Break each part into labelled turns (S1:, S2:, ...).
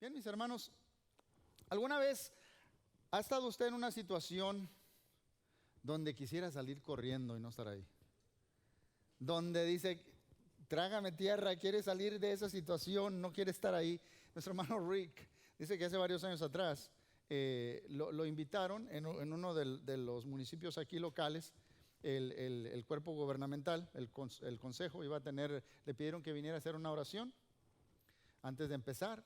S1: Bien, mis hermanos, ¿alguna vez ha estado usted en una situación donde quisiera salir corriendo y no estar ahí? Donde dice, trágame tierra, quiere salir de esa situación, no quiere estar ahí. Nuestro hermano Rick dice que hace varios años atrás lo invitaron en uno de los municipios aquí locales. El cuerpo gubernamental, el consejo iba a tener, le pidieron que viniera a hacer una oración antes de empezar.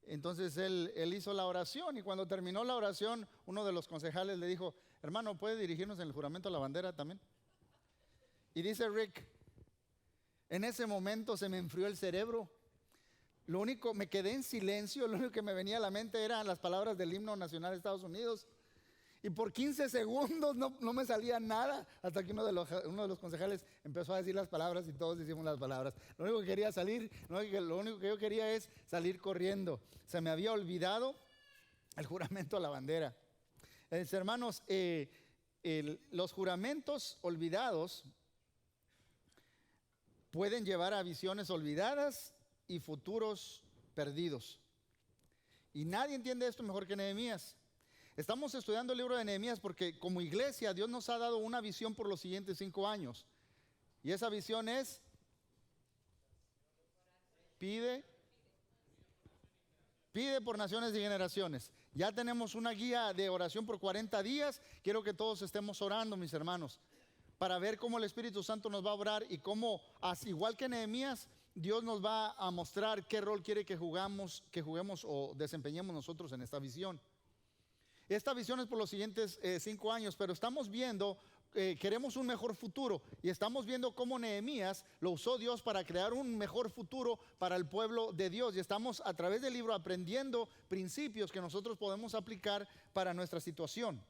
S1: Entonces él hizo la oración, y cuando terminó la oración, uno de los concejales le dijo: hermano, ¿puede dirigirnos en el juramento a la bandera también? Y dice Rick: en ese momento se me enfrió el cerebro. Me quedé en silencio. Lo único que me venía a la mente eran las palabras del himno nacional de Estados Unidos. Y por 15 segundos no me salía nada, hasta que uno de los concejales empezó a decir las palabras y todos hicimos las palabras. Lo único que quería salir, lo único que yo quería es salir corriendo. Se me había olvidado el juramento a la bandera. Hermanos, los juramentos olvidados pueden llevar a visiones olvidadas y futuros perdidos. Y nadie entiende esto mejor que Nehemías. Estamos estudiando el libro de Nehemías porque como iglesia Dios nos ha dado una visión por los siguientes 5 años. Y esa visión es: pide por naciones y generaciones. Ya tenemos una guía de oración por 40 días. Quiero que todos estemos orando, mis hermanos, para ver cómo el Espíritu Santo nos va a orar y cómo, igual que Nehemías, Dios nos va a mostrar qué rol quiere que juguemos o desempeñemos nosotros en esta visión. Esta visión es por los siguientes 5 años, pero estamos viendo, queremos un mejor futuro, y estamos viendo cómo Nehemías lo usó Dios para crear un mejor futuro para el pueblo de Dios, y estamos a través del libro aprendiendo principios que nosotros podemos aplicar para nuestra situación.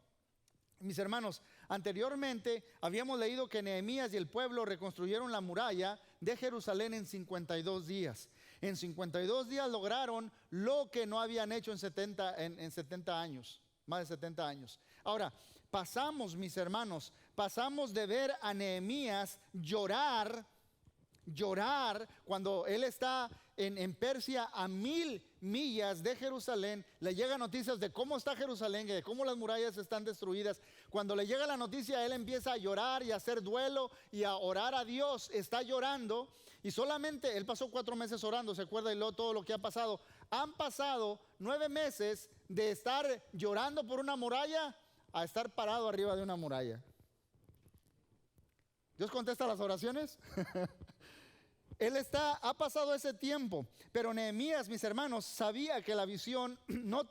S1: Mis hermanos, anteriormente habíamos leído que Nehemías y el pueblo reconstruyeron la muralla de Jerusalén en 52 días. En 52 días lograron lo que no habían hecho en 70 años. Más de 70 años. Ahora, mis hermanos, pasamos de ver a Nehemías llorar cuando él está en Persia, a 1000 millas de Jerusalén. Le llegan noticias de cómo está Jerusalén y de cómo las murallas están destruidas. Cuando le llega la noticia, él empieza a llorar y a hacer duelo y a orar a Dios. Está llorando, y solamente él pasó 4 meses orando, ¿se acuerda? Y luego todo lo que ha pasado. Han pasado 9 meses de estar llorando por una muralla a estar parado arriba de una muralla. ¿Dios contesta las oraciones? Ha pasado ese tiempo, pero Nehemías, mis hermanos, sabía que la visión no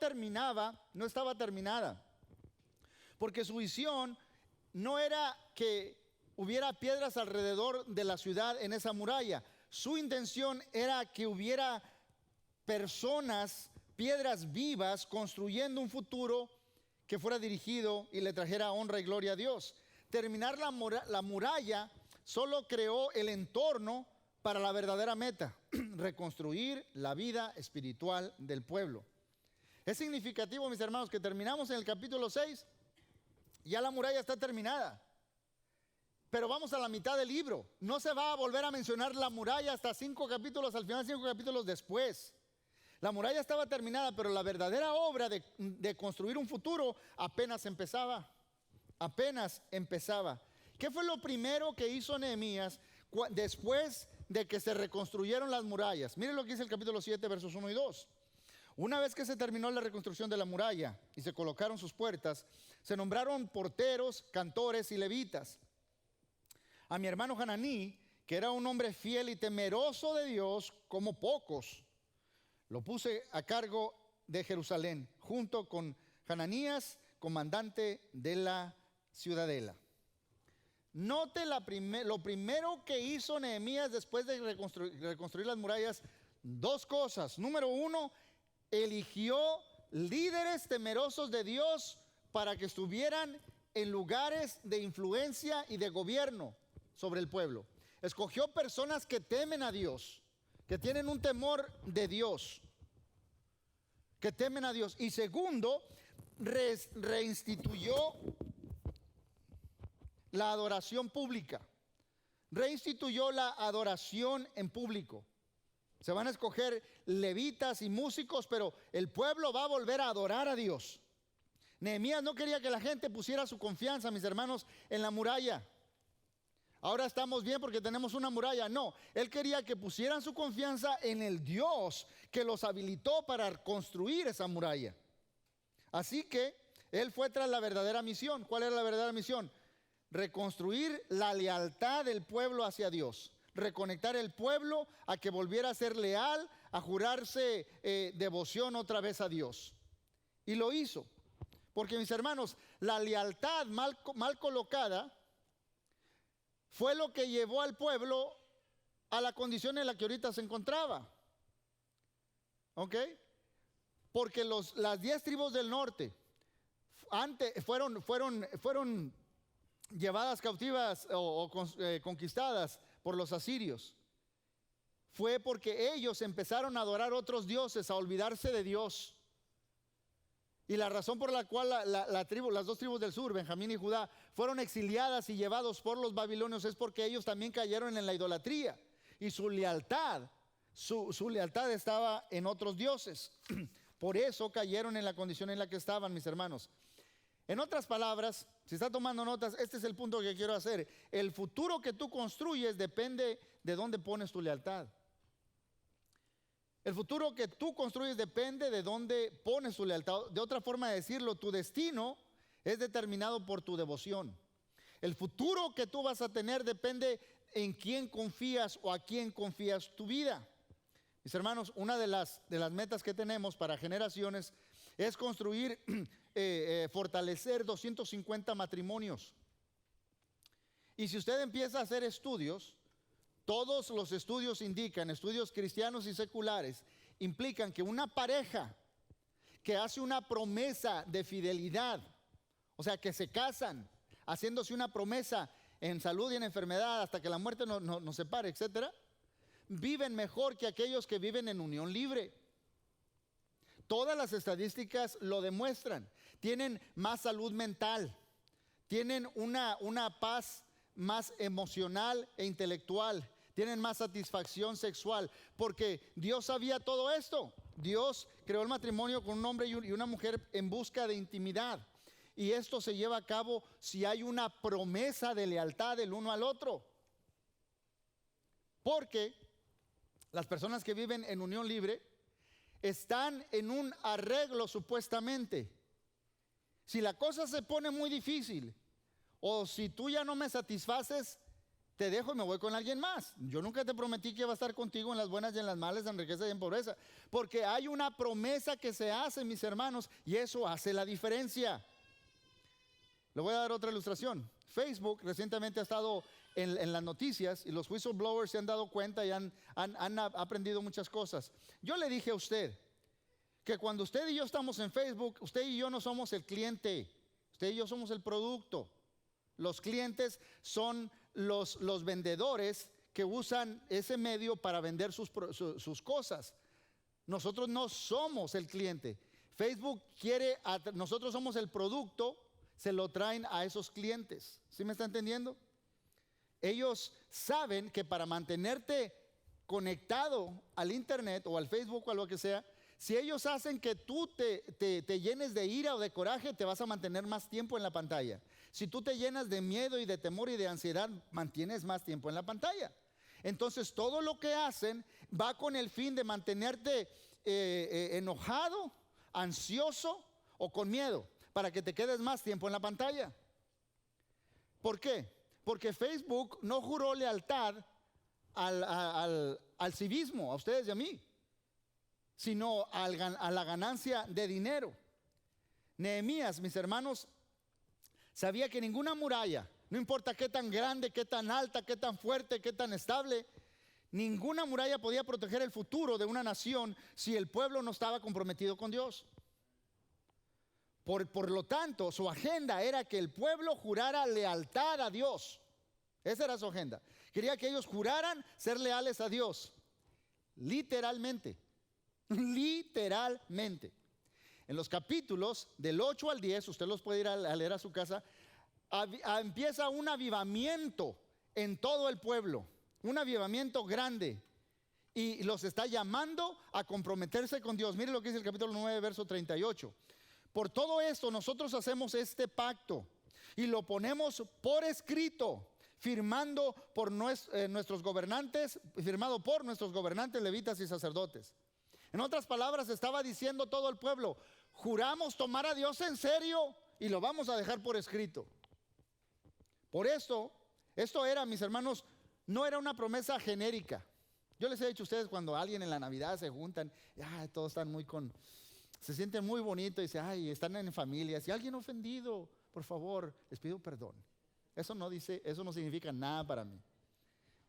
S1: estaba terminada, porque su visión no era que hubiera piedras alrededor de la ciudad en esa muralla. Su intención era que hubiera personas, piedras vivas, construyendo un futuro que fuera dirigido y le trajera honra y gloria a Dios. Terminar la muralla solo creó el entorno para la verdadera meta: reconstruir la vida espiritual del pueblo. Es significativo, mis hermanos, que terminamos en el capítulo 6, ya la muralla está terminada, pero vamos a la mitad del libro. No se va a volver a mencionar la muralla hasta 5 capítulos, al final 5 capítulos después. La muralla estaba terminada, pero la verdadera obra de construir un futuro apenas empezaba. ¿Qué fue lo primero que hizo Nehemías después de que se reconstruyeron las murallas? Miren lo que dice el capítulo 7, versos 1 y 2. Una vez que se terminó la reconstrucción de la muralla y se colocaron sus puertas, se nombraron porteros, cantores y levitas. A mi hermano Hananí, que era un hombre fiel y temeroso de Dios como pocos, lo puse a cargo de Jerusalén, junto con Hananías, comandante de la ciudadela. Note lo primero que hizo Nehemías después de reconstruir las murallas: 2 cosas. Número 1, eligió líderes temerosos de Dios para que estuvieran en lugares de influencia y de gobierno sobre el pueblo. Escogió personas que temen a Dios, que tienen un temor de Dios, que temen a Dios. Y segundo, reinstituyó la adoración pública. Reinstituyó la adoración en público. Se van a escoger levitas y músicos, pero el pueblo va a volver a adorar a Dios. Nehemías no quería que la gente pusiera su confianza, mis hermanos, en la muralla. Ahora estamos bien porque tenemos una muralla. No, él quería que pusieran su confianza en el Dios que los habilitó para construir esa muralla. Así que él fue tras la verdadera misión. ¿Cuál era la verdadera misión? Reconstruir la lealtad del pueblo hacia Dios. Reconectar el pueblo a que volviera a ser leal, a jurarse devoción otra vez a Dios. Y lo hizo. Porque, mis hermanos, la lealtad mal colocada fue lo que llevó al pueblo a la condición en la que ahorita se encontraba. ¿Ok? Porque las 10 tribus del norte antes fueron llevadas cautivas o conquistadas por los asirios. Fue porque ellos empezaron a adorar otros dioses, a olvidarse de Dios. Y la razón por la cual las 2 tribus del sur, Benjamín y Judá, fueron exiliadas y llevados por los babilonios es porque ellos también cayeron en la idolatría. Y su lealtad estaba en otros dioses. Por eso cayeron en la condición en la que estaban, mis hermanos. En otras palabras, si está tomando notas, este es el punto que quiero hacer. El futuro que tú construyes depende de dónde pones tu lealtad. El futuro que tú construyes depende de dónde pones tu lealtad. De otra forma de decirlo, tu destino es determinado por tu devoción. El futuro que tú vas a tener depende en quién confías o a quién confías tu vida. Mis hermanos, una de las metas que tenemos para generaciones es construir, fortalecer 250 matrimonios. Y si usted empieza a hacer estudios, todos los estudios indican, estudios cristianos y seculares, implican que una pareja que hace una promesa de fidelidad, o sea, que se casan haciéndose una promesa en salud y en enfermedad hasta que la muerte nos separe, etcétera, viven mejor que aquellos que viven en unión libre. Todas las estadísticas lo demuestran. Tienen más salud mental, tienen una paz más emocional e intelectual, tienen más satisfacción sexual, porque Dios sabía todo esto. Dios creó el matrimonio con un hombre y una mujer en busca de intimidad. Y esto se lleva a cabo si hay una promesa de lealtad del uno al otro. Porque las personas que viven en unión libre están en un arreglo supuestamente. Si la cosa se pone muy difícil, o si tú ya no me satisfaces, te dejo y me voy con alguien más. Yo nunca te prometí que iba a estar contigo en las buenas y en las malas, en riqueza y en pobreza. Porque hay una promesa que se hace, mis hermanos, y eso hace la diferencia. Le voy a dar otra ilustración. Facebook recientemente ha estado en las noticias y los whistleblowers se han dado cuenta y han aprendido muchas cosas. Yo le dije a usted que cuando usted y yo estamos en Facebook, usted y yo no somos el cliente, usted y yo somos el producto. Los clientes son los vendedores que usan ese medio para vender sus cosas. Nosotros no somos el cliente. Facebook nosotros somos el producto, se lo traen a esos clientes. ¿Sí me está entendiendo? Ellos saben que para mantenerte conectado al internet o al Facebook o a lo que sea, si ellos hacen que tú te llenes de ira o de coraje, te vas a mantener más tiempo en la pantalla. Si tú te llenas de miedo y de temor y de ansiedad, mantienes más tiempo en la pantalla. Entonces todo lo que hacen va con el fin de mantenerte enojado, ansioso o con miedo, para que te quedes más tiempo en la pantalla. ¿Por qué? Porque Facebook no juró lealtad al civismo, a ustedes y a mí, sino a la ganancia de dinero. Nehemías, mis hermanos, sabía que ninguna muralla, no importa qué tan grande, qué tan alta, qué tan fuerte, qué tan estable, ninguna muralla podía proteger el futuro de una nación si el pueblo no estaba comprometido con Dios. Por lo tanto, su agenda era que el pueblo jurara lealtad a Dios. Esa era su agenda. Quería que ellos juraran ser leales a Dios. Literalmente. Literalmente. En los capítulos del 8 al 10, usted los puede ir a leer a su casa, empieza un avivamiento en todo el pueblo. Un avivamiento grande. y los está llamando a comprometerse con Dios. Mire lo que dice el capítulo 9, verso 38. Por todo esto nosotros hacemos este pacto y lo ponemos por escrito, firmado por nuestros gobernantes, levitas y sacerdotes. En otras palabras, estaba diciendo todo el pueblo: juramos tomar a Dios en serio y lo vamos a dejar por escrito. Por esto era, mis hermanos, no era una promesa genérica. Yo les he dicho a ustedes, cuando alguien en la Navidad se juntan, todos están se sienten muy bonitos y dicen, están en familia. Si alguien ofendido, por favor, les pido perdón. Eso no significa nada para mí.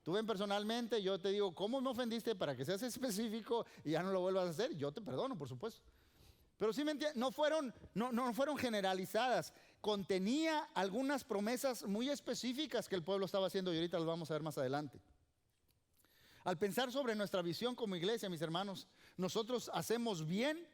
S1: Tú ven personalmente, yo te digo, ¿cómo me ofendiste? Para que seas específico y ya no lo vuelvas a hacer, yo te perdono, por supuesto. Pero sí me entienden, no fueron generalizadas. Contenía algunas promesas muy específicas que el pueblo estaba haciendo, y ahorita las vamos a ver más adelante. Al pensar sobre nuestra visión como iglesia, mis hermanos, nosotros hacemos bien,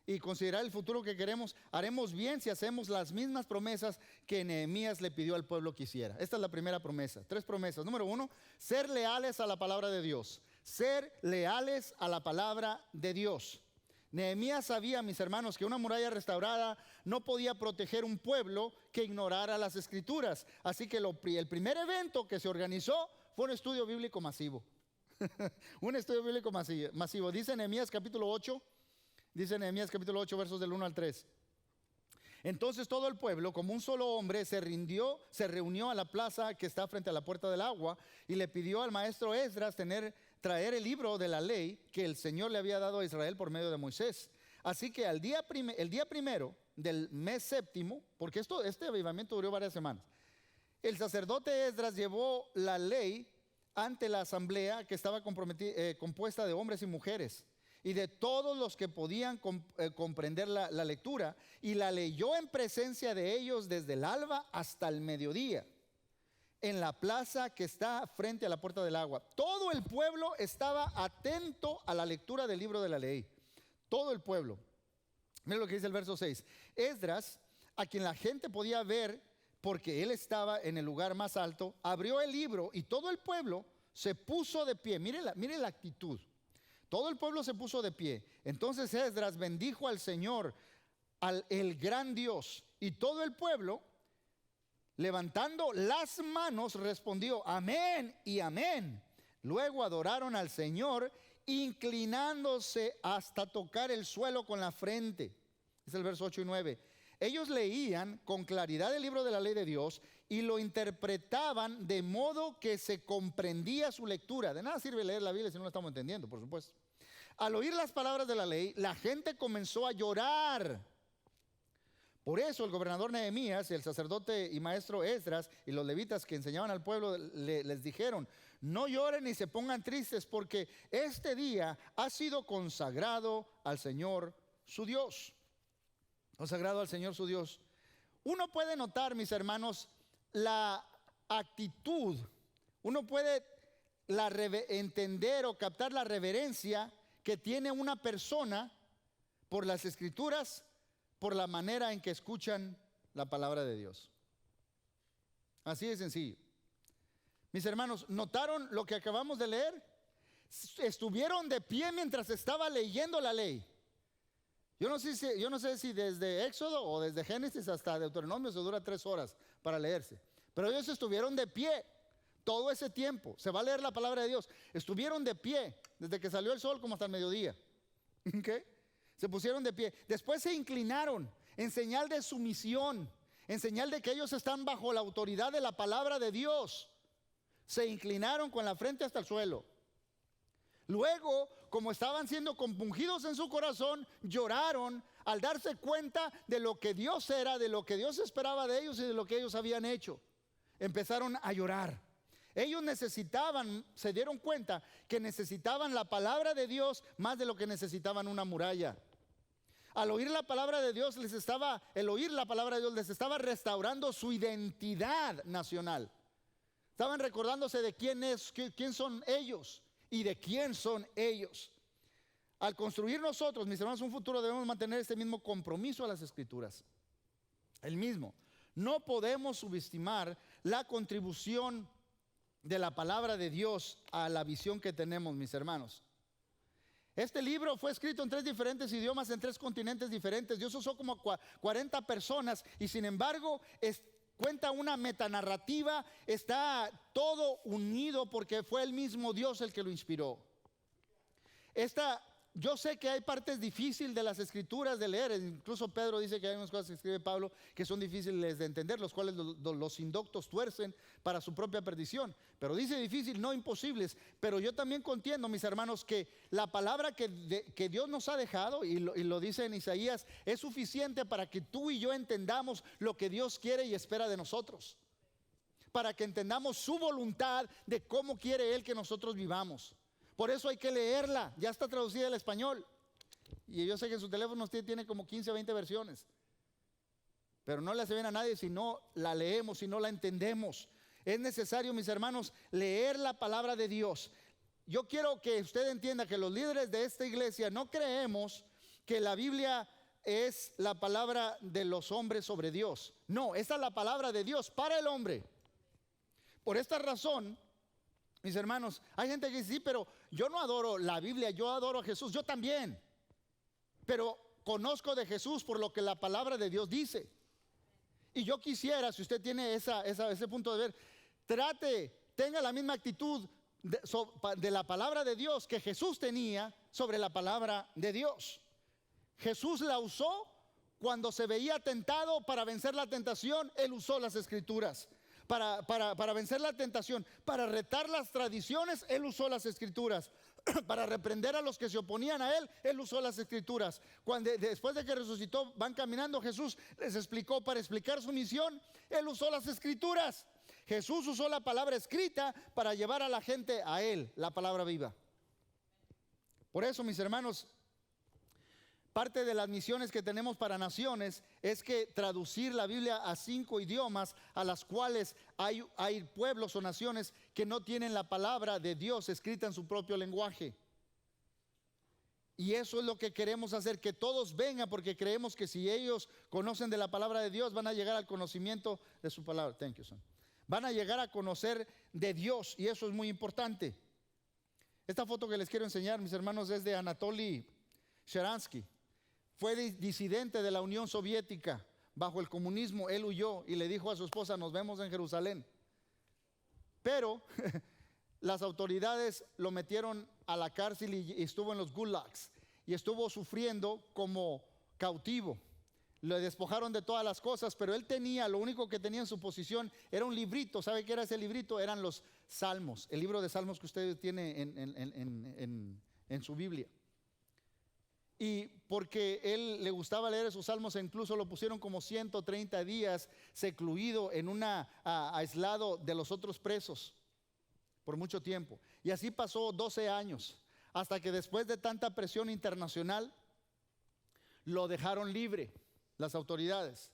S1: y considerar el futuro que queremos, haremos bien si hacemos las mismas promesas que Nehemías le pidió al pueblo que hiciera. Esta es la primera promesa. 3 promesas. Número 1, ser leales a la palabra de Dios. Ser leales a la palabra de Dios. Nehemías sabía, mis hermanos, que una muralla restaurada no podía proteger un pueblo que ignorara las escrituras. Así que el primer evento que se organizó fue un estudio bíblico masivo. Un estudio bíblico masivo. Dice Nehemías capítulo 8, versos del 1 al 3. Entonces todo el pueblo, como un solo hombre, se reunió a la plaza que está frente a la puerta del agua, y le pidió al maestro Esdras traer el libro de la ley que el Señor le había dado a Israel por medio de Moisés. Así que el día primero del mes séptimo, porque este avivamiento duró varias semanas, el sacerdote Esdras llevó la ley ante la asamblea, que estaba compuesta de hombres y mujeres y de todos los que podían comprender la lectura, y la leyó en presencia de ellos desde el alba hasta el mediodía, en la plaza que está frente a la puerta del agua. Todo el pueblo estaba atento a la lectura del libro de la ley. Todo el pueblo. Mira lo que dice el verso 6. Esdras, a quien la gente podía ver porque él estaba en el lugar más alto, abrió el libro y todo el pueblo se puso de pie. Mire la actitud. Todo el pueblo se puso de pie. Entonces Esdras bendijo al Señor, el gran Dios, y todo el pueblo, levantando las manos, respondió amén y amén. Luego adoraron al Señor, inclinándose hasta tocar el suelo con la frente. Es el verso 8 y 9. Ellos leían con claridad el libro de la ley de Dios y lo interpretaban de modo que se comprendía su lectura. De nada sirve leer la Biblia si no la estamos entendiendo, por supuesto. Al oír las palabras de la ley, la gente comenzó a llorar. Por eso el gobernador Nehemías, el sacerdote y maestro Esdras y los levitas que enseñaban al pueblo les dijeron: no lloren ni se pongan tristes, porque este día ha sido consagrado al Señor su Dios. Consagrado al Señor su Dios. Uno puede notar, mis hermanos, la actitud. Uno puede entender o captar la reverencia que tiene una persona por las escrituras, por la manera en que escuchan la palabra de Dios. Así de sencillo. Mis hermanos, ¿notaron lo que acabamos de leer? Estuvieron de pie mientras estaba leyendo la ley. Yo no sé si desde Éxodo o desde Génesis hasta Deuteronomio se dura 3 horas para leerse. Pero ellos estuvieron de pie todo ese tiempo. Se va a leer la palabra de Dios. Estuvieron de pie desde que salió el sol como hasta el mediodía. ¿Okay? Se pusieron de pie. Después se inclinaron en señal de sumisión, en señal de que ellos están bajo la autoridad de la palabra de Dios. Se inclinaron con la frente hasta el suelo. Luego, como estaban siendo compungidos en su corazón, lloraron al darse cuenta de lo que Dios era, de lo que Dios esperaba de ellos y de lo que ellos habían hecho. Empezaron a llorar. Ellos se dieron cuenta que necesitaban la palabra de Dios más de lo que necesitaban una muralla. Al oír la palabra de Dios les estaba restaurando su identidad nacional. Estaban recordándose de quién son ellos y de quién son ellos. Al construir nosotros, mis hermanos, un futuro, debemos mantener este mismo compromiso a las escrituras. El mismo. No podemos subestimar la contribución de la palabra de Dios a la visión que tenemos, mis hermanos. Este libro fue escrito en 3 diferentes idiomas, en 3 continentes diferentes. Dios usó como 40 personas y sin embargo cuenta una metanarrativa. Está todo unido porque fue el mismo Dios el que lo inspiró. Yo sé que hay partes difíciles de las escrituras de leer. Incluso Pedro dice que hay unas cosas que escribe Pablo que son difíciles de entender, los cuales los indoctos tuercen para su propia perdición. Pero dice difícil, no imposibles. Pero yo también contiendo, mis hermanos, que la palabra que Dios nos ha dejado, y lo dice en Isaías, es suficiente para que tú y yo entendamos lo que Dios quiere y espera de nosotros. Para que entendamos su voluntad de cómo quiere Él que nosotros vivamos. Por eso hay que leerla, ya está traducida al español. Y yo sé que en su teléfono usted tiene como 15 o 20 versiones. Pero no le hace bien a nadie si no la leemos, si no la entendemos. Es necesario, mis hermanos, leer la palabra de Dios. Yo quiero que usted entienda que los líderes de esta iglesia no creemos que la Biblia es la palabra de los hombres sobre Dios. No, esta es la palabra de Dios para el hombre. Por esta razón, mis hermanos, hay gente que dice, sí, pero yo no adoro la Biblia, yo adoro a Jesús. Yo también, pero conozco de Jesús por lo que la palabra de Dios dice. Y yo quisiera, si usted tiene ese punto de ver, tenga la misma actitud de la palabra de Dios que Jesús tenía sobre la palabra de Dios. Jesús la usó cuando se veía tentado. Para vencer la tentación, Él usó las escrituras. Para vencer la tentación, para retar las tradiciones, Él usó las escrituras. Para reprender a los que se oponían a Él, Él usó las escrituras. Después de que resucitó, van caminando, Jesús les explicó, para explicar su misión, Él usó las escrituras. Jesús usó la palabra escrita para llevar a la gente a Él, la palabra viva. Por eso, mis hermanos, parte de las misiones que tenemos para naciones es que traducir la Biblia a 5 idiomas, a las cuales hay pueblos o naciones que no tienen la palabra de Dios escrita en su propio lenguaje. Y eso es lo que queremos hacer, que todos vengan, porque creemos que si ellos conocen de la palabra de Dios, van a llegar al conocimiento de su palabra. Thank you, son. Van a llegar a conocer de Dios, y eso es muy importante. Esta foto que les quiero enseñar, mis hermanos, es de Anatoly Sharansky. Fue disidente de la Unión Soviética bajo el comunismo. Él huyó y le dijo a su esposa, nos vemos en Jerusalén. Pero las autoridades lo metieron a la cárcel y estuvo en los gulags. Y estuvo sufriendo como cautivo. Le despojaron de todas las cosas, pero él lo único que tenía en su posición era un librito. ¿Sabe qué era ese librito? Eran los Salmos, el libro de Salmos que usted tiene en su Biblia. Y porque él le gustaba leer esos salmos, incluso lo pusieron como 130 días secluido aislado de los otros presos por mucho tiempo. Y así pasó 12 años, hasta que después de tanta presión internacional, lo dejaron libre las autoridades.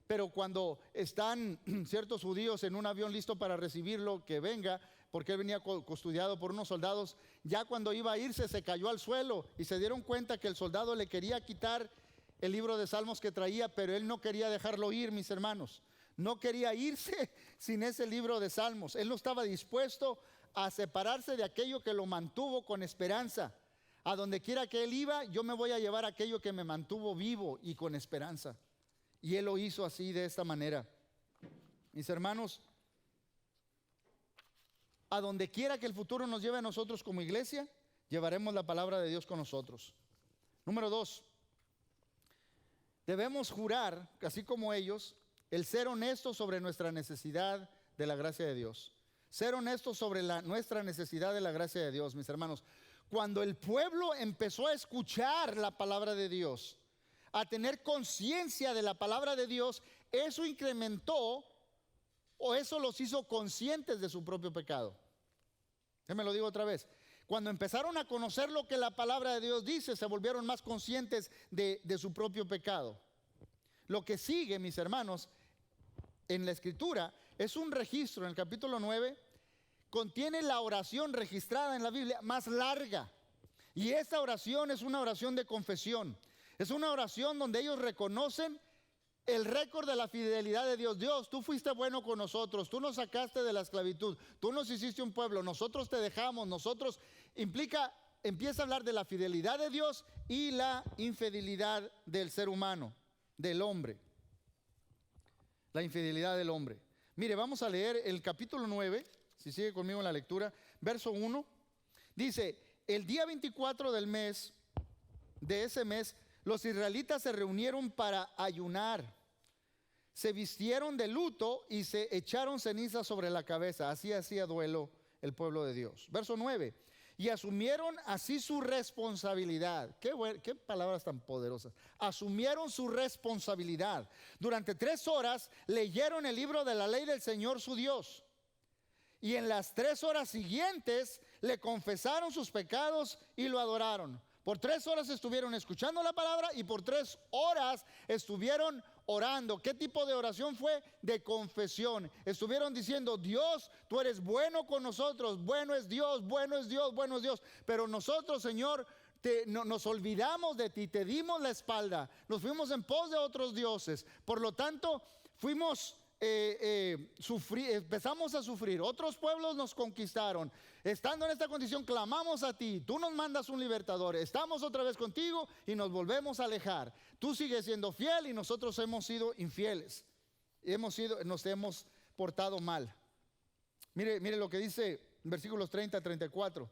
S1: Pero cuando están ciertos judíos en un avión listo para recibirlo, que venga, porque él venía custodiado por unos soldados, ya cuando iba a irse se cayó al suelo y se dieron cuenta que el soldado le quería quitar el libro de Salmos que traía, pero él no quería dejarlo ir, mis hermanos. No quería irse sin ese libro de Salmos. Él no estaba dispuesto a separarse de aquello que lo mantuvo con esperanza. A donde quiera que él iba, yo me voy a llevar aquello que me mantuvo vivo y con esperanza. Y él lo hizo así, de esta manera. Mis hermanos, a donde quiera que el futuro nos lleve a nosotros como iglesia, llevaremos la palabra de Dios con nosotros. Número 2, debemos jurar, así como ellos, el ser honestos sobre nuestra necesidad de la gracia de Dios. Ser honestos sobre nuestra necesidad de la gracia de Dios, mis hermanos. Cuando el pueblo empezó a escuchar la palabra de Dios, a tener conciencia de la palabra de Dios, eso incrementó, o eso los hizo conscientes de su propio pecado. Me lo digo otra vez. Cuando empezaron a conocer lo que la palabra de Dios dice, se volvieron más conscientes de su propio pecado. Lo que sigue, mis hermanos, en la escritura, es un registro. En el capítulo 9 contiene la oración registrada en la Biblia más larga. Y esta oración es una oración de confesión. Es una oración donde ellos reconocen el récord de la fidelidad de Dios. Dios, tú fuiste bueno con nosotros, tú nos sacaste de la esclavitud, tú nos hiciste un pueblo, nosotros te dejamos, implica empieza a hablar de la fidelidad de Dios y la infidelidad del ser humano, del hombre. La infidelidad del hombre. Mire, vamos a leer el capítulo 9, si sigue conmigo en la lectura, verso 1. Dice, el día 24 del mes, de ese mes, los israelitas se reunieron para ayunar. Se vistieron de luto y se echaron ceniza sobre la cabeza. Así hacía duelo el pueblo de Dios. Verso 9. Y asumieron así su responsabilidad. Qué palabras tan poderosas. Asumieron su responsabilidad. Durante 3 horas leyeron el libro de la ley del Señor su Dios. Y en las 3 horas siguientes le confesaron sus pecados y lo adoraron. Por 3 horas estuvieron escuchando la palabra y por 3 horas estuvieron orando. ¿Qué tipo de oración fue? De confesión. Estuvieron diciendo, Dios, tú eres bueno con nosotros. Bueno es Dios, bueno es Dios, bueno es Dios. Pero nosotros, Señor, nos olvidamos de ti, te dimos la espalda. Nos fuimos en pos de otros dioses. Por lo tanto, empezamos a sufrir. Otros pueblos nos conquistaron. Estando en esta condición, clamamos a ti. Tú nos mandas un libertador. Estamos otra vez contigo y nos volvemos a alejar. Tú sigues siendo fiel y nosotros hemos sido infieles. Nos hemos portado mal. Mire lo que dice versículos 30 a 34.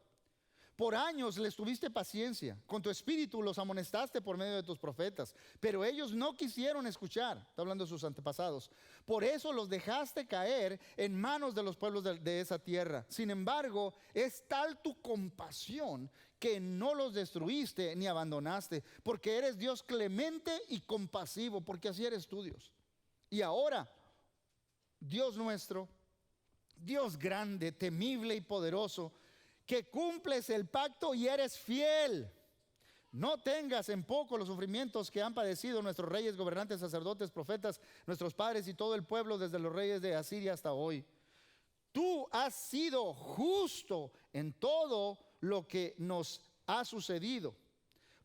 S1: Por años les tuviste paciencia, con tu espíritu los amonestaste por medio de tus profetas, pero ellos no quisieron escuchar. Está hablando de sus antepasados. Por eso los dejaste caer en manos de los pueblos de esa tierra. Sin embargo, es tal tu compasión que no los destruiste ni abandonaste, porque eres Dios clemente y compasivo, porque así eres tú, Dios. Y ahora, Dios nuestro, Dios grande, temible y poderoso, que cumples el pacto y eres fiel. No tengas en poco los sufrimientos que han padecido nuestros reyes, gobernantes, sacerdotes, profetas, nuestros padres y todo el pueblo desde los reyes de Asiria hasta hoy. Tú has sido justo en todo lo que nos ha sucedido,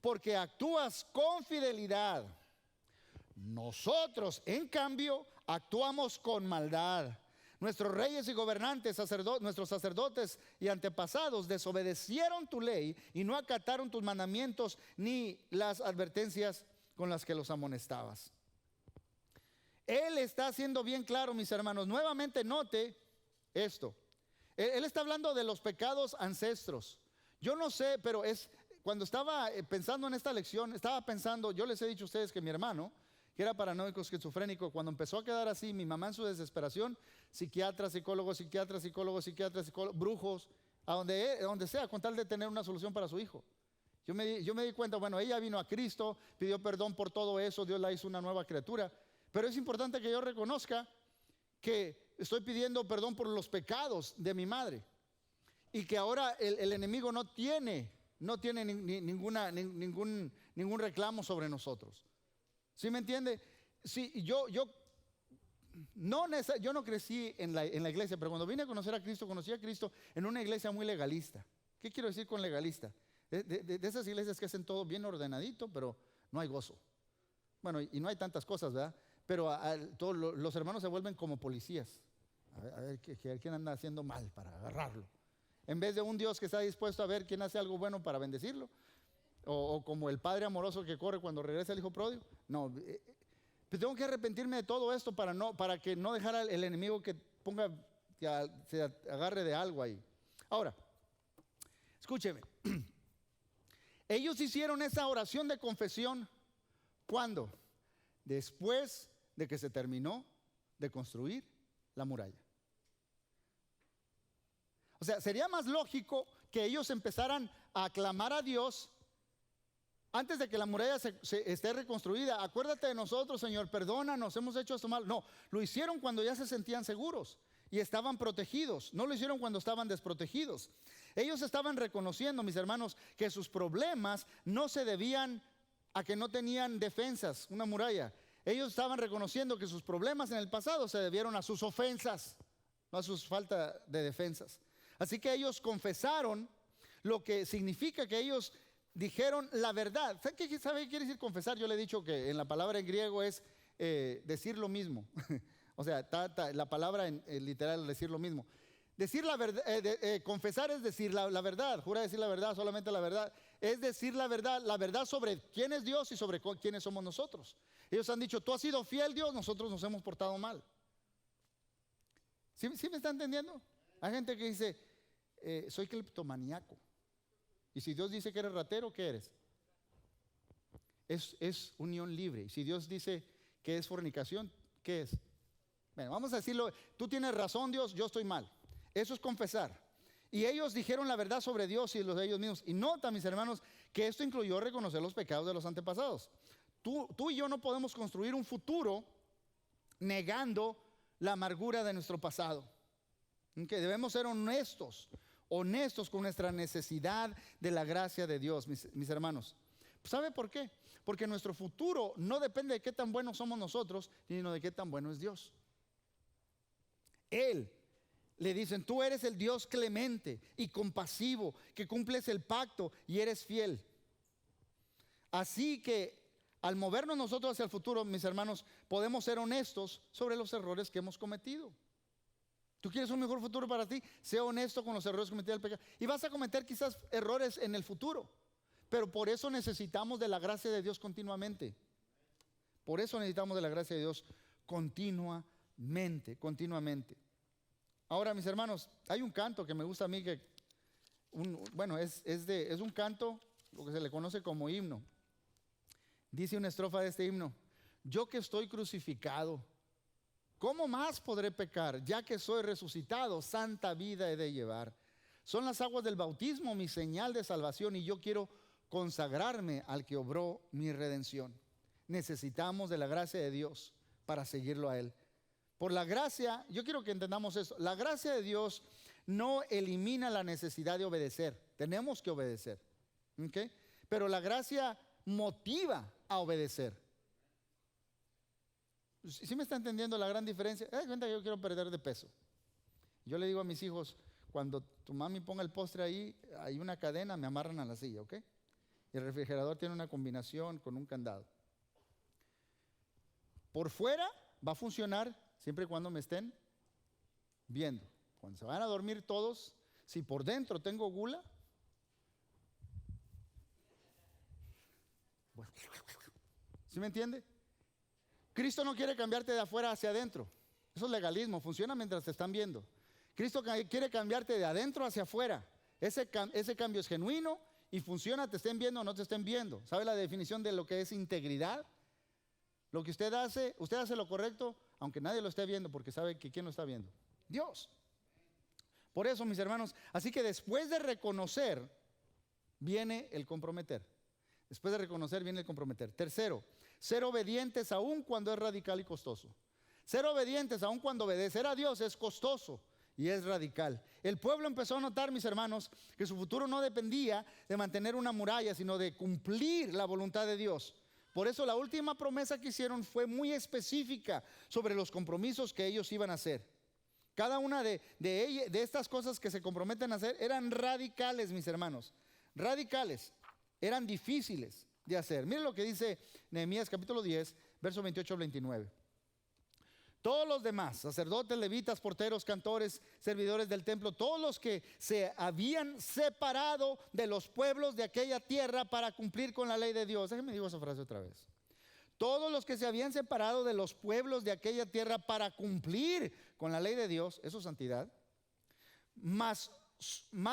S1: porque actúas con fidelidad. Nosotros, en cambio, actuamos con maldad. Nuestros reyes y gobernantes, nuestros sacerdotes y antepasados desobedecieron tu ley y no acataron tus mandamientos ni las advertencias con las que los amonestabas. Él está haciendo bien claro, mis hermanos. Nuevamente note esto. Él está hablando de los pecados ancestros. Yo no sé, pero cuando estaba pensando en esta lección, estaba pensando, yo les he dicho a ustedes que mi hermano, que era paranoico, esquizofrénico, cuando empezó a quedar así, mi mamá en su desesperación, psiquiatras, psicólogos, brujos, a donde sea, con tal de tener una solución para su hijo. Yo me di cuenta, bueno, ella vino a Cristo, pidió perdón por todo eso, Dios la hizo una nueva criatura, pero es importante que yo reconozca que estoy pidiendo perdón por los pecados de mi madre y que ahora el enemigo no tiene ningún reclamo sobre nosotros. ¿Sí me entiende? Sí, yo no crecí en la iglesia, pero cuando vine a conocer a Cristo, conocí a Cristo en una iglesia muy legalista. ¿Qué quiero decir con legalista? De esas iglesias que hacen todo bien ordenadito, pero no hay gozo. Bueno, y no hay tantas cosas, ¿verdad? Pero todos los hermanos se vuelven como policías. A ver quién anda haciendo mal para agarrarlo. En vez de un Dios que está dispuesto a ver quién hace algo bueno para bendecirlo. O como el padre amoroso que corre cuando regresa el hijo pródigo. No, pero tengo que arrepentirme de todo esto para que no dejara el enemigo que se agarre de algo ahí. Ahora, escúcheme. Ellos hicieron esa oración de confesión. ¿Cuándo? Después de que se terminó de construir la muralla. O sea, sería más lógico que ellos empezaran a clamar a Dios antes de que la muralla esté reconstruida. Acuérdate de nosotros, Señor, perdónanos, hemos hecho esto mal. No, lo hicieron cuando ya se sentían seguros y estaban protegidos. No lo hicieron cuando estaban desprotegidos. Ellos estaban reconociendo, mis hermanos, que sus problemas no se debían a que no tenían defensas, una muralla. Ellos estaban reconociendo que sus problemas en el pasado se debieron a sus ofensas, no a su falta de defensas. Así que ellos confesaron, lo que significa que ellos dijeron la verdad. ¿Sabe qué quiere decir confesar? Yo le he dicho que en la palabra en griego es decir lo mismo. O sea, la palabra literal es decir lo mismo. Decir la verdad, confesar es decir la verdad. Jura decir la verdad, solamente la verdad. Es decir la verdad sobre quién es Dios y sobre quiénes somos nosotros. Ellos han dicho, tú has sido fiel, Dios, nosotros nos hemos portado mal. ¿Sí me está entendiendo? Hay gente que dice, soy cleptomaníaco. Y si Dios dice que eres ratero, ¿qué eres? Es unión libre. Y si Dios dice que es fornicación, ¿qué es? Bueno, vamos a decirlo, tú tienes razón, Dios, yo estoy mal. Eso es confesar. Y ellos dijeron la verdad sobre Dios y los de ellos mismos. Y nota, mis hermanos, que esto incluyó reconocer los pecados de los antepasados. Tú y yo no podemos construir un futuro negando la amargura de nuestro pasado. Que debemos ser honestos con nuestra necesidad de la gracia de Dios, mis hermanos. ¿Sabe por qué? Porque nuestro futuro no depende de qué tan buenos somos nosotros, sino de qué tan bueno es Dios. Él, le dicen, tú eres el Dios clemente y compasivo, que cumples el pacto y eres fiel. Así que al movernos nosotros hacia el futuro, mis hermanos, podemos ser honestos sobre los errores que hemos cometido. ¿Tú quieres un mejor futuro para ti? Sé honesto con los errores cometidos del pecado. Y vas a cometer quizás errores en el futuro, pero por eso necesitamos de la gracia de Dios continuamente. Por eso necesitamos de la gracia de Dios continuamente. Ahora, mis hermanos, hay un canto que me gusta a mí, es un canto, lo que se le conoce como himno. Dice una estrofa de este himno: yo que estoy crucificado, ¿cómo más podré pecar? Ya que soy resucitado, santa vida he de llevar. Son las aguas del bautismo mi señal de salvación, y yo quiero consagrarme al que obró mi redención. Necesitamos de la gracia de Dios para seguirlo a Él. Por la gracia, yo quiero que entendamos esto, la gracia de Dios no elimina la necesidad de obedecer. Tenemos que obedecer, ¿okay? Pero la gracia motiva a obedecer. ¿Sí me está entendiendo la gran diferencia? Cuenta que yo quiero perder de peso. Yo le digo a mis hijos, cuando tu mami ponga el postre ahí, hay una cadena, me amarran a la silla, ¿ok? Y el refrigerador tiene una combinación con un candado. Por fuera va a funcionar siempre y cuando me estén viendo. Cuando se van a dormir todos, si por dentro tengo gula, bueno, ¿sí me entiende? Cristo no quiere cambiarte de afuera hacia adentro. Eso es legalismo, funciona mientras te están viendo. Cristo quiere cambiarte de adentro hacia afuera. Ese cambio es genuino y funciona, te estén viendo o no te estén viendo. ¿Sabe la definición de lo que es integridad? Lo que usted hace lo correcto, aunque nadie lo esté viendo, porque sabe que ¿quién lo está viendo? Dios. Por eso, mis hermanos, así que después de reconocer, viene el comprometer. Después de reconocer, viene el comprometer. Tercero, ser obedientes aun cuando es radical y costoso. Ser obedientes aun cuando obedecer a Dios es costoso y es radical. El pueblo empezó a notar, mis hermanos, que su futuro no dependía de mantener una muralla, sino de cumplir la voluntad de Dios. Por eso la última promesa que hicieron fue muy específica sobre los compromisos que ellos iban a hacer. Cada una de estas cosas que se comprometen a hacer eran radicales, mis hermanos. Radicales. Eran difíciles de hacer. Miren lo que dice Nehemías capítulo 10, verso 28 al 29. Todos los demás, sacerdotes, levitas, porteros, cantores, servidores del templo, todos los que se habían separado de los pueblos de aquella tierra para cumplir con la ley de Dios. Déjenme digo esa frase otra vez. Todos los que se habían separado de los pueblos de aquella tierra para cumplir con la ley de Dios, eso es santidad, más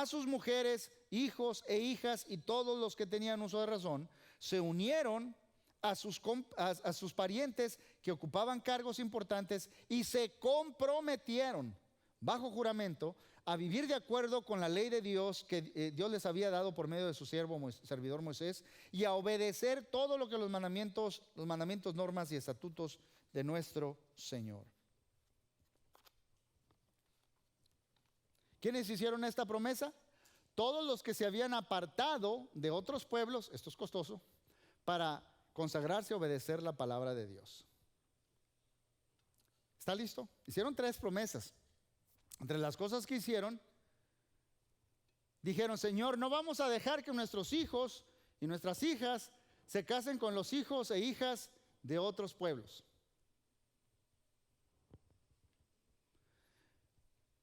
S1: sus mujeres, hijos e hijas y todos los que tenían uso de razón, se unieron a sus parientes que ocupaban cargos importantes y se comprometieron bajo juramento a vivir de acuerdo con la ley de Dios que Dios les había dado por medio de su servidor Moisés, y a obedecer todo lo que los mandamientos, normas y estatutos de nuestro Señor. ¿Quiénes hicieron esta promesa? Todos los que se habían apartado de otros pueblos, esto es costoso, para consagrarse a obedecer la palabra de Dios. ¿Está listo? Hicieron 3 promesas. Entre las cosas que hicieron, dijeron: Señor, no vamos a dejar que nuestros hijos y nuestras hijas se casen con los hijos e hijas de otros pueblos.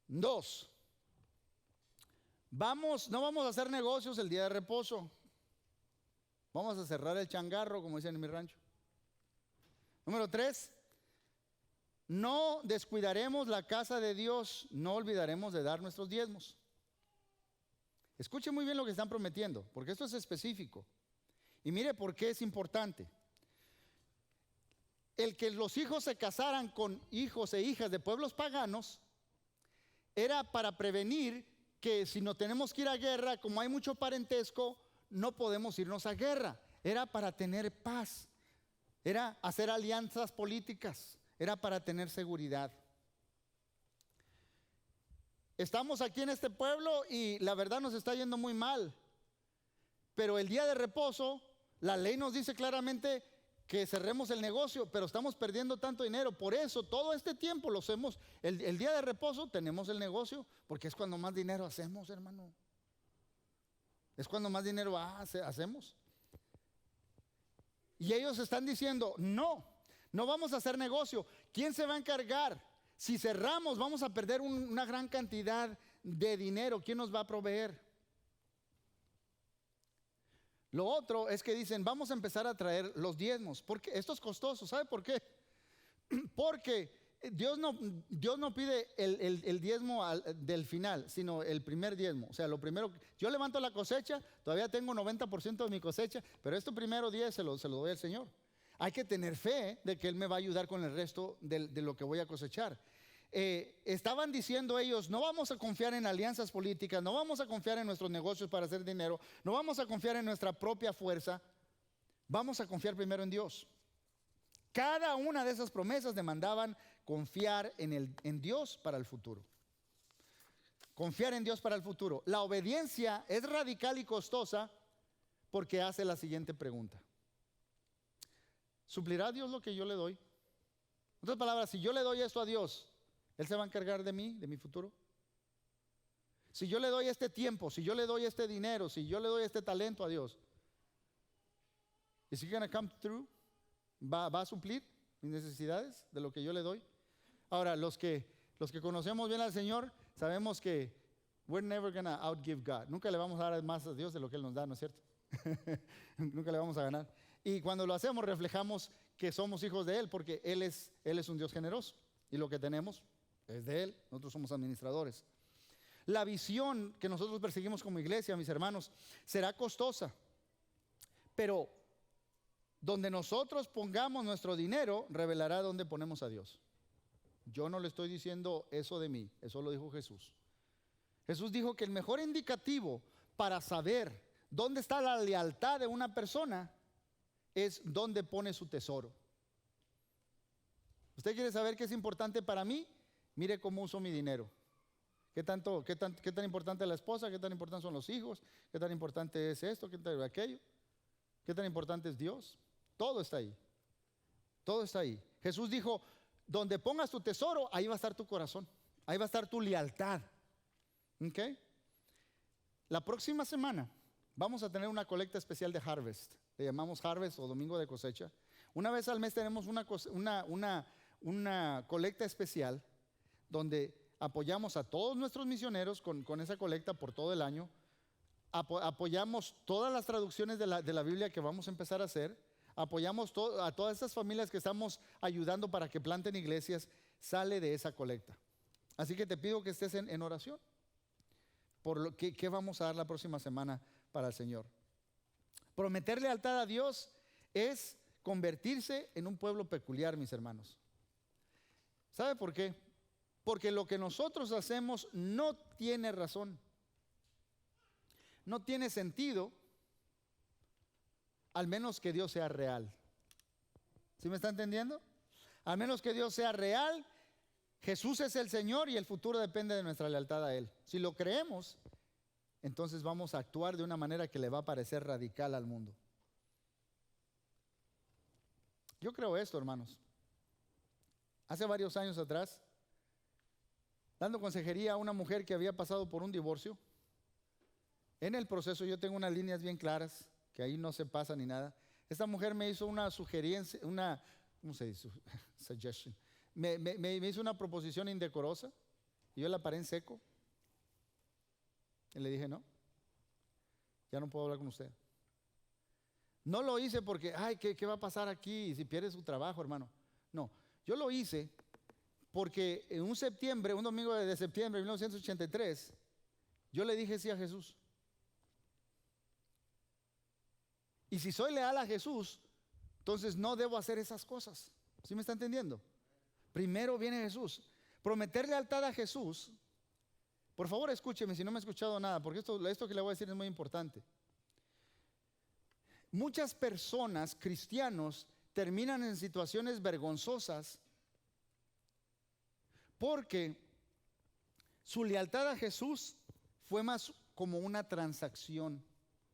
S1: 2, No vamos a hacer negocios el día de reposo. Vamos a cerrar el changarro, como dicen en mi rancho. Número 3, no descuidaremos la casa de Dios, no olvidaremos de dar nuestros diezmos. Escuche muy bien lo que están prometiendo, porque esto es específico. Y mire por qué es importante. El que los hijos se casaran con hijos e hijas de pueblos paganos era para prevenir que si no tenemos que ir a guerra, como hay mucho parentesco, no podemos irnos a guerra. Era para tener paz, era hacer alianzas políticas, era para tener seguridad. Estamos aquí en este pueblo y la verdad nos está yendo muy mal, pero el día de reposo, la ley nos dice claramente que cerremos el negocio, pero estamos perdiendo tanto dinero. Por eso todo este tiempo lo hacemos. El día de reposo tenemos el negocio, porque es cuando más dinero hacemos, hermano. Es cuando más dinero hacemos. Y ellos están diciendo, no vamos a hacer negocio. ¿Quién se va a encargar? Si cerramos vamos a perder una gran cantidad de dinero. ¿Quién nos va a proveer? Lo otro es que dicen, vamos a empezar a traer los diezmos, porque esto es costoso. ¿Sabe por qué? Porque Dios no pide el diezmo del final, sino el primer diezmo. O sea, lo primero, yo levanto la cosecha, todavía tengo 90% de mi cosecha, pero esto primero 10 se lo doy al Señor. Hay que tener fe de que Él me va a ayudar con el resto de lo que voy a cosechar. Estaban diciendo ellos, no vamos a confiar en alianzas políticas, no vamos a confiar en nuestros negocios para hacer dinero, no vamos a confiar en nuestra propia fuerza, vamos a confiar primero en Dios. Cada una de esas promesas demandaban confiar en Dios para el futuro. Confiar en Dios para el futuro. La obediencia es radical y costosa porque hace la siguiente pregunta: ¿suplirá Dios lo que yo le doy? En otras palabras, si yo le doy esto a Dios, ¿Él se va a encargar de mí, de mi futuro? Si yo le doy este tiempo, si yo le doy este dinero, si yo le doy este talento a Dios, ¿is he gonna come through? ¿Va a suplir mis necesidades de lo que yo le doy? Ahora, los que conocemos bien al Señor, sabemos que we're never gonna outgive God. Nunca le vamos a dar más a Dios de lo que Él nos da, ¿no es cierto? Nunca le vamos a ganar. Y cuando lo hacemos, reflejamos que somos hijos de Él, porque Él es un Dios generoso. Y lo que tenemos es de Él. Nosotros somos administradores. La visión que nosotros perseguimos como iglesia, mis hermanos, será costosa, pero donde nosotros pongamos nuestro dinero revelará dónde ponemos a Dios. Yo no le estoy diciendo eso de mí, eso lo dijo Jesús. Jesús dijo que el mejor indicativo para saber dónde está la lealtad de una persona es dónde pone su tesoro. ¿Usted quiere saber qué es importante para mí? Mire cómo uso mi dinero. ¿Qué tan importante es la esposa? ¿Qué tan importantes son los hijos? ¿Qué tan importante es esto? ¿Qué tan aquello? ¿Qué tan importante es Dios? Todo está ahí. Todo está ahí. Jesús dijo, donde pongas tu tesoro, ahí va a estar tu corazón. Ahí va a estar tu lealtad. ¿Ok? La próxima semana vamos a tener una colecta especial de Harvest. Le llamamos Harvest o Domingo de Cosecha. Una vez al mes tenemos una colecta especial donde apoyamos a todos nuestros misioneros con esa colecta por todo el año. Apoyamos todas las traducciones de la Biblia que vamos a empezar a hacer. Apoyamos a todas esas familias que estamos ayudando para que planten iglesias. Sale de esa colecta. Así que te pido que estés en oración por lo que vamos a dar la próxima semana para el Señor. Prometer lealtad a Dios es convertirse en un pueblo peculiar, mis hermanos. ¿Sabe por qué? Porque lo que nosotros hacemos no tiene razón. No tiene sentido, al menos que Dios sea real. ¿Sí me está entendiendo? Al menos que Dios sea real, Jesús es el Señor y el futuro depende de nuestra lealtad a Él. Si lo creemos, entonces vamos a actuar de una manera que le va a parecer radical al mundo. Yo creo esto, hermanos. Hace varios años atrás, dando consejería a una mujer que había pasado por un divorcio, en el proceso yo tengo unas líneas bien claras, que ahí no se pasa ni nada. Esta mujer me hizo una sugerencia, ¿cómo se dice? Suggestion. Me hizo una proposición indecorosa y yo la paré en seco. Y le dije, no, ya no puedo hablar con usted. No lo hice porque, ay, ¿qué va a pasar aquí si pierde su trabajo, hermano? No, yo lo hice porque en un domingo de septiembre de 1983, yo le dije sí a Jesús. Y si soy leal a Jesús, entonces no debo hacer esas cosas. ¿Sí me está entendiendo? Primero viene Jesús. Prometer lealtad a Jesús. Por favor, escúcheme si no me ha escuchado nada, porque esto que le voy a decir es muy importante. Muchas personas, cristianos, terminan en situaciones vergonzosas porque su lealtad a Jesús fue más como una transacción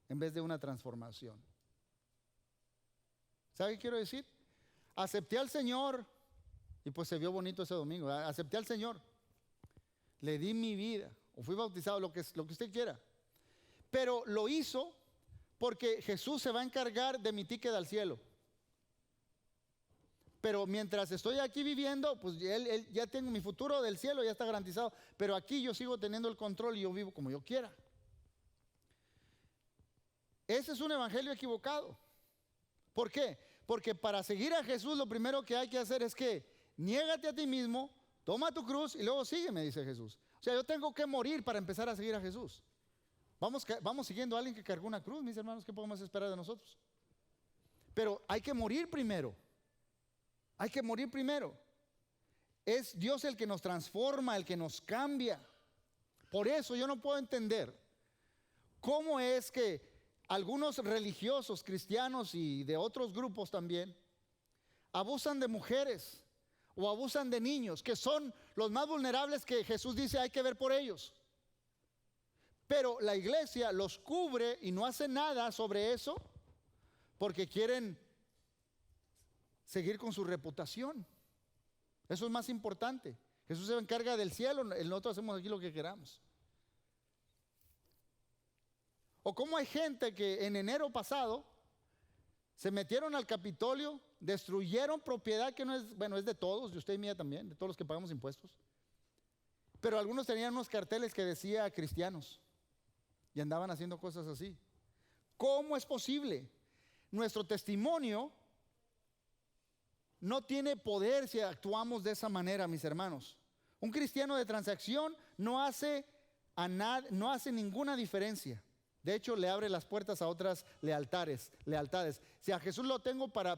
S1: en vez de una transformación. ¿Sabe qué quiero decir? Acepté al Señor y pues se vio bonito ese domingo. Acepté al Señor, le di mi vida o fui bautizado, lo que usted quiera, pero lo hizo porque Jesús se va a encargar de mi ticket al cielo. Pero mientras estoy aquí viviendo, pues él ya tengo mi futuro del cielo, ya está garantizado. Pero aquí yo sigo teniendo el control y yo vivo como yo quiera. Ese es un evangelio equivocado. ¿Por qué? Porque para seguir a Jesús lo primero que hay que hacer es que niégate a ti mismo, toma tu cruz y luego sígueme, dice Jesús. O sea, yo tengo que morir para empezar a seguir a Jesús. Vamos siguiendo a alguien que cargó una cruz, mis hermanos, ¿qué podemos esperar de nosotros? Pero hay que morir primero. Hay que morir primero. Es Dios el que nos transforma, el que nos cambia. Por eso yo no puedo entender cómo es que algunos religiosos cristianos y de otros grupos también abusan de mujeres o abusan de niños, que son los más vulnerables, que Jesús dice hay que ver por ellos. Pero la iglesia los cubre y no hace nada sobre eso porque quieren seguir con su reputación. Eso es más importante. Jesús se encarga del cielo, nosotros hacemos aquí lo que queramos. O como hay gente que en enero pasado se metieron al Capitolio, destruyeron propiedad que no es, bueno, es de todos, de usted y mía también, de todos los que pagamos impuestos. Pero algunos tenían unos carteles que decía cristianos y andaban haciendo cosas así. ¿Cómo es posible? Nuestro testimonio no tiene poder si actuamos de esa manera, mis hermanos. Un cristiano de transacción no hace ninguna diferencia. De hecho, le abre las puertas a otras lealtades. Si a Jesús lo tengo para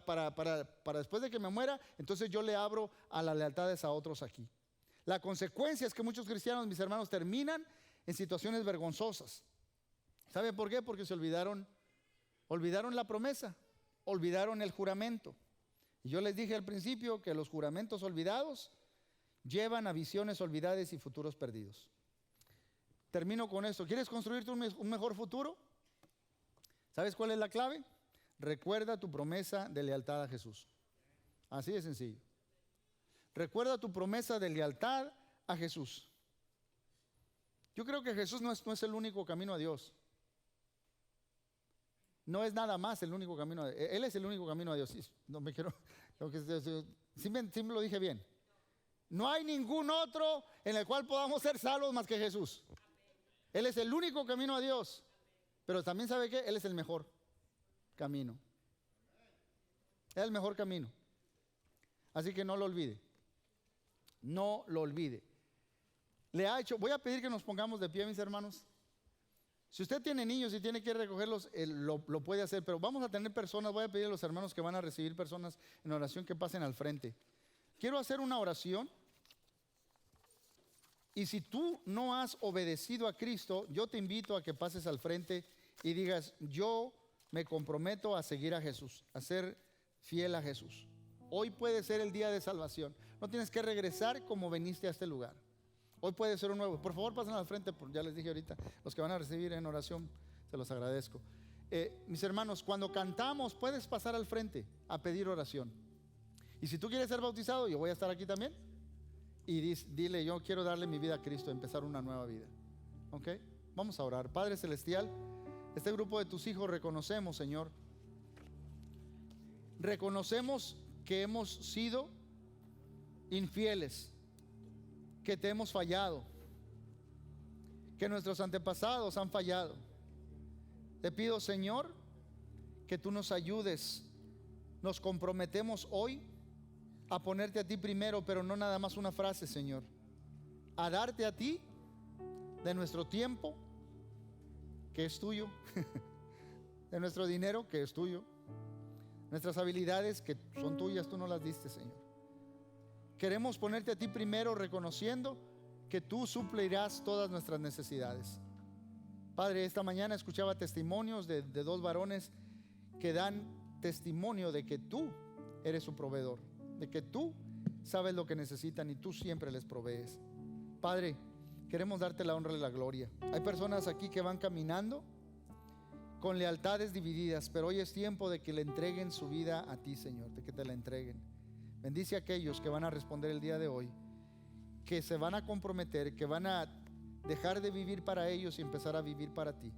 S1: después de que me muera, entonces yo le abro a las lealtades a otros aquí. La consecuencia es que muchos cristianos, mis hermanos, terminan en situaciones vergonzosas. ¿Sabe por qué? Porque se olvidaron la promesa, olvidaron el juramento. Y yo les dije al principio que los juramentos olvidados llevan a visiones olvidadas y futuros perdidos. Termino con esto. ¿Quieres construirte un mejor futuro? ¿Sabes cuál es la clave? Recuerda tu promesa de lealtad a Jesús. Así de sencillo. Recuerda tu promesa de lealtad a Jesús. Yo creo que Jesús no es el único camino a Dios. No es nada más el único camino a Dios. Él es el único camino a Dios. Sí me lo dije bien. No hay ningún otro en el cual podamos ser salvos más que Jesús. Él es el único camino a Dios. Pero también sabe que Él es el mejor camino. Es el mejor camino. Así que no lo olvide. No lo olvide. Voy a pedir que nos pongamos de pie, mis hermanos. Si usted tiene niños y tiene que recogerlos, lo puede hacer, pero vamos a tener personas. Voy a pedir a los hermanos que van a recibir personas en oración que pasen al frente. Quiero hacer una oración. Y si tú no has obedecido a Cristo, yo te invito a que pases al frente y digas: yo me comprometo a seguir a Jesús, a ser fiel a Jesús. Hoy puede ser el día de salvación. No tienes que regresar como viniste a este lugar. Hoy puede ser un nuevo. Por favor, pasen al frente, ya les dije ahorita, los que van a recibir en oración, se los agradezco. Mis hermanos, cuando cantamos, puedes pasar al frente a pedir oración. Y si tú quieres ser bautizado, yo voy a estar aquí también. Y dile: yo quiero darle mi vida a Cristo, empezar una nueva vida. ¿Ok? Vamos a orar. Padre Celestial, este grupo de tus hijos reconocemos, Señor. Reconocemos que hemos sido infieles, que te hemos fallado, que nuestros antepasados han fallado. Te pido, Señor, que tú nos ayudes. Nos comprometemos hoy a ponerte a ti primero, pero no nada más una frase, Señor. A darte a ti de nuestro tiempo, que es tuyo, de nuestro dinero, que es tuyo, nuestras habilidades, que son tuyas, tú nos las diste, Señor. Queremos ponerte a ti primero, reconociendo que tú suplirás todas nuestras necesidades. Padre, esta mañana escuchaba testimonios de dos varones que dan testimonio de que tú eres su proveedor, de que tú sabes lo que necesitan y tú siempre les provees. Padre, queremos darte la honra y la gloria. Hay personas aquí que van caminando con lealtades divididas, pero hoy es tiempo de que le entreguen su vida a ti, Señor, de que te la entreguen. Bendice a aquellos que van a responder el día de hoy, que se van a comprometer, que van a dejar de vivir para ellos y empezar a vivir para ti.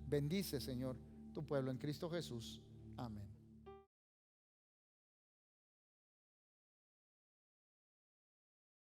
S1: Bendice, Señor, tu pueblo en Cristo Jesús. Amén.